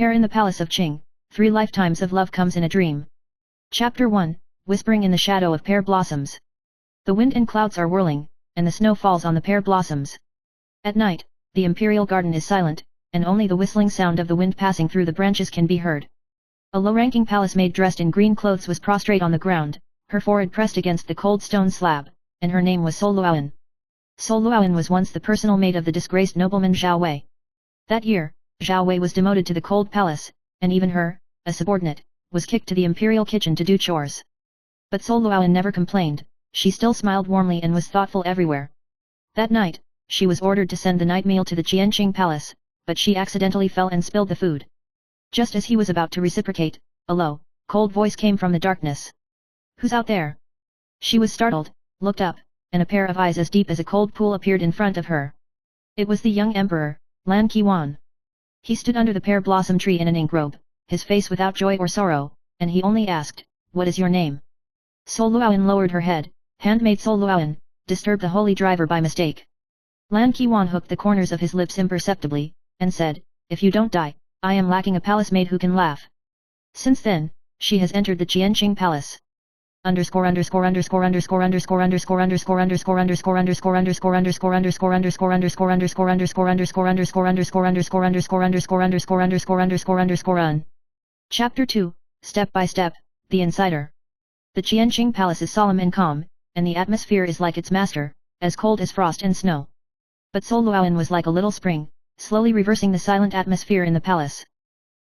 Pear in the Palace of Qing, 3 Lifetimes of Love Comes in a Dream. Chapter 1, Whispering in the Shadow of Pear Blossoms. The wind and clouds are whirling, and the snow falls on the pear blossoms. At night, the imperial garden is silent, and only the whistling sound of the wind passing through the branches can be heard. A low-ranking palace maid dressed in green clothes was prostrate on the ground, her forehead pressed against the cold stone slab, and her name was Sol Luoan. Sol Luoan was once the personal maid of the disgraced nobleman Zhao Wei. That year, Zhao Wei was demoted to the cold palace, and even her, a subordinate, was kicked to the imperial kitchen to do chores. But Sol Luoan never complained, she still smiled warmly and was thoughtful everywhere. That night, she was ordered to send the night meal to the Qianqing palace, but she accidentally fell and spilled the food. Just as he was about to reciprocate, a low, cold voice came from the darkness. "Who's out there?" She was startled, looked up, and a pair of eyes as deep as a cold pool appeared in front of her. It was the young emperor, Lan Qiwan. He stood under the pear blossom tree in an ink robe, his face without joy or sorrow, and he only asked, "What is your name?" Sol Luoan lowered her head. "Handmaid Sol Luoan, disturbed the holy driver by mistake." Lan Qiwan hooked the corners of his lips imperceptibly, and said, "If you don't die, I am lacking a palace maid who can laugh." Since then, she has entered the Qianqing palace. Chapter 2, Step by Step, The Insider. The Qianqing palace is solemn and calm, and the atmosphere is like its master, as cold as frost and snow. But Sol Luoan was like a little spring, slowly reversing the silent atmosphere in the palace.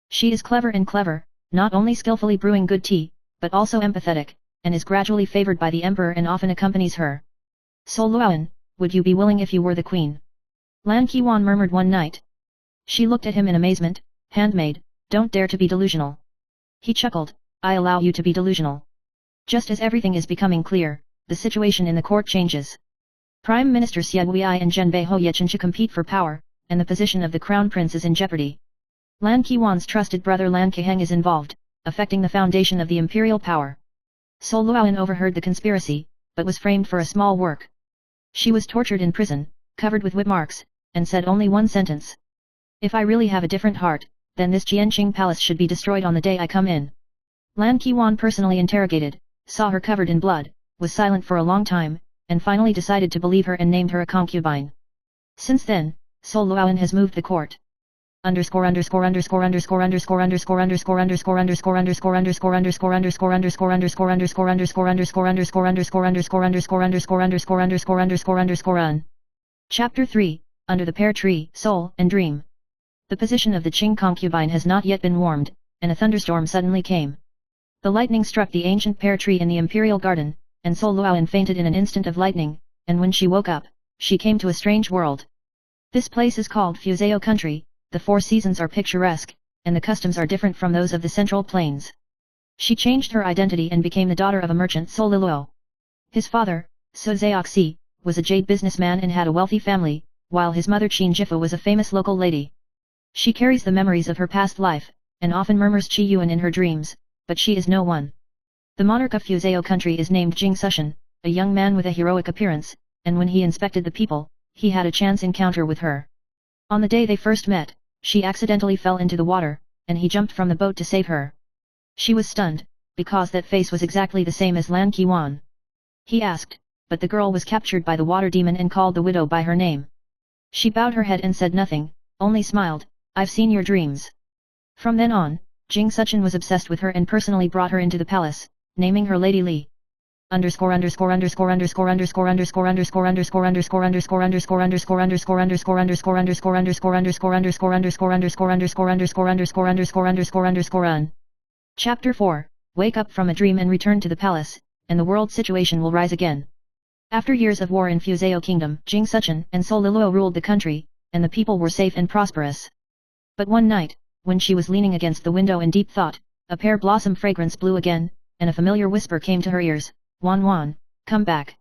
She is clever and clever, not only skillfully brewing good tea, but also empathetic, and is gradually favored by the emperor and often accompanies her. "Sol Luoan, would you be willing if you were the queen?" Lan Qiwan murmured one night. She looked at him in amazement. "Handmaid, don't dare to be delusional." He chuckled, "I allow you to be delusional." Just as everything is becoming clear, the situation in the court changes. Prime Minister Xie Wuyi and Zhenbei Hoyechenshi compete for power, and the position of the crown prince is in jeopardy. Lan Qiwan's trusted brother Lan Keheng is involved, affecting the foundation of the imperial power. Sol Luoan overheard the conspiracy, but was framed for a small work. She was tortured in prison, covered with whip marks, and said only one sentence. "If I really have a different heart, then this Qianqing palace should be destroyed on the day I come in." Lan Qiwan personally interrogated, saw her covered in blood, was silent for a long time, and finally decided to believe her and named her a concubine. Since then, Sol Luoan has moved the court. Chapter 3, Under the Pear Tree, Soul and Dream. The position of the Qing concubine has not yet been warmed, and a thunderstorm suddenly came. The lightning struck the ancient pear tree in the imperial garden, and Sol Luoan fainted in an instant of lightning, and when she woke up, she came to a strange world. This place is called Fuzhou country. The 4 seasons are picturesque, and the customs are different from those of the central plains. She changed her identity and became the daughter of a merchant Sol Liluo. His father, Su Zhaoxi, was a jade businessman and had a wealthy family, while his mother Qin Jifu was a famous local lady. She carries the memories of her past life, and often murmurs Qi Yuan in her dreams, but she is no one. The monarch of Fuzhou country is named Jing Sushan, a young man with a heroic appearance, and when he inspected the people, he had a chance encounter with her. On the day they first met, she accidentally fell into the water, and he jumped from the boat to save her. She was stunned, because that face was exactly the same as Lan Qiwan. He asked, but the girl was captured by the water demon and called the widow by her name. She bowed her head and said nothing, only smiled, "I've seen your dreams." From then on, Jing Sushan was obsessed with her and personally brought her into the palace, naming her Lady Li. Chapter 4, Wake up from a dream and return to the palace, and the world situation will rise again. After years of war in Fuzhou Kingdom, Jing Sushan and Sol Liluo ruled the country, and the people were safe and prosperous. But one night, when she was leaning against the window in deep thought, a pear blossom fragrance blew again, and a familiar whisper came to her ears, "Wan Wan, come back."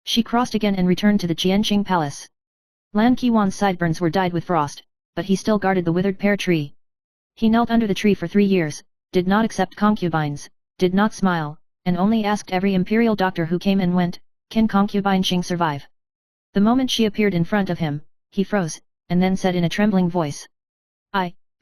She crossed again and returned to the Qianqing palace. Lan Qiwan's sideburns were dyed with frost, but he still guarded the withered pear tree. He knelt under the tree for 3 years, did not accept concubines, did not smile, and only asked every imperial doctor who came and went, "Can concubine Qing survive?" The moment she appeared in front of him, he froze, and then said in a trembling voice,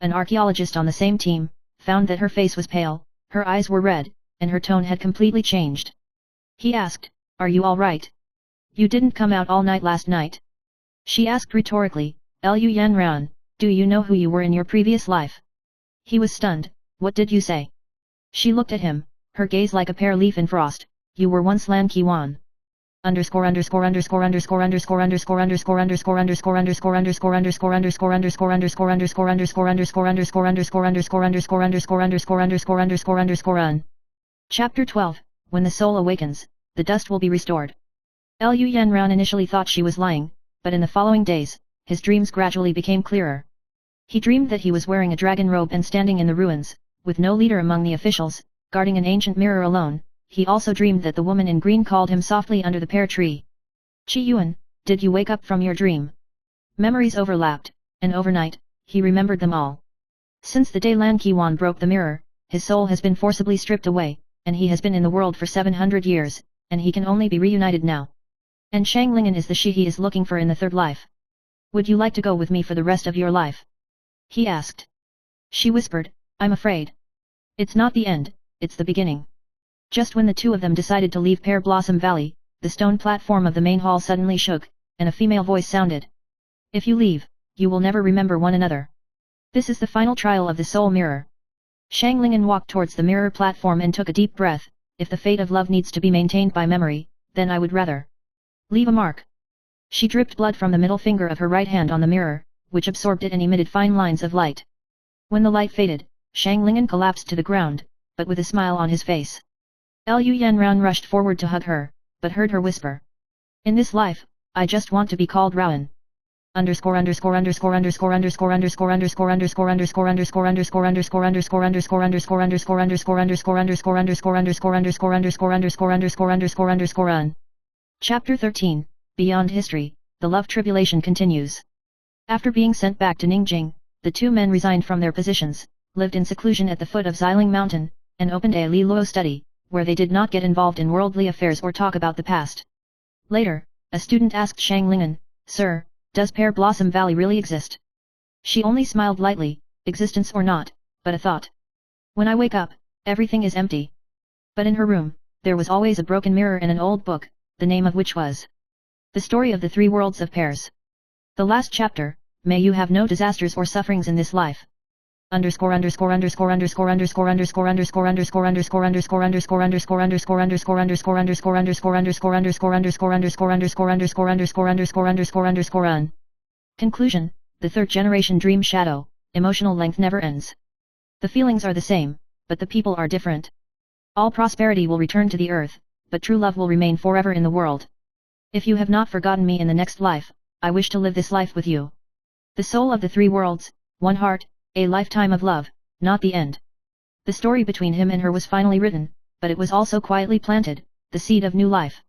an archaeologist on the same team, found that her face was pale, her eyes were red, and her tone had completely changed. He asked, "Are you all right? You didn't come out all night last night?" She asked rhetorically, "Lu Yanran, do you know who you were in your previous life?" He was stunned. "What did you say?" She looked at him, her gaze like a pear leaf in frost. "You were once Lan Qiwan. Chapter 12. When the soul awakens, the dust will be restored. Lu Yanran initially thought she was lying, but in the following days, his dreams gradually became clearer. He dreamed that he was wearing a dragon robe and standing in the ruins, with no leader among the officials, guarding an ancient mirror alone. He also dreamed that the woman in green called him softly under the pear tree. "Qi Yuan, did you wake up from your dream?" Memories overlapped, and overnight, he remembered them all. Since the day Lan Qiwan broke the mirror, his soul has been forcibly stripped away, and he has been in the world for 700 years, and he can only be reunited now. And Shang Lingen is the she he is looking for in the third life. "Would you like to go with me for the rest of your life?" he asked. She whispered, "I'm afraid. It's not the end, it's the beginning." Just when the two of them decided to leave Pear Blossom Valley, the stone platform of the main hall suddenly shook, and a female voice sounded. "If you leave, you will never remember one another. This is the final trial of the soul mirror." Shang Lingen walked towards the mirror platform and took a deep breath. "If the fate of love needs to be maintained by memory, then I would rather leave a mark." She dripped blood from the middle finger of her right hand on the mirror, which absorbed it and emitted fine lines of light. When the light faded, Shang Lingen collapsed to the ground, but with a smile on his face. Lu Yanran rushed forward to hug her, but heard her whisper, "In this life, I just want to be called Rowan." Chapter 13. Beyond History, the love tribulation continues. After being sent back to Ningjing, the two men resigned from their positions, lived in seclusion at the foot of Xiling Mountain, and opened a Li Luo study, where they did not get involved in worldly affairs or talk about the past. Later, a student asked Shang Lingen, "Sir, does Pear Blossom Valley really exist?" She only smiled lightly, "Existence or not, but a thought. When I wake up, everything is empty." But in her room, there was always a broken mirror and an old book, the name of which was The Story of the Three Worlds of Pears. The last chapter, "May you have no disasters or sufferings in this life." Conclusion. The third generation dream shadow, emotional length never ends. The feelings are the same, but the people are different. All prosperity will return to the earth, but true love will remain forever in the world. If you have not forgotten me in the next life, I wish to live this life with you. The soul of the three worlds, one heart, a lifetime of love, not the end. The story between him and her was finally written, but it was also quietly planted, the seed of new life.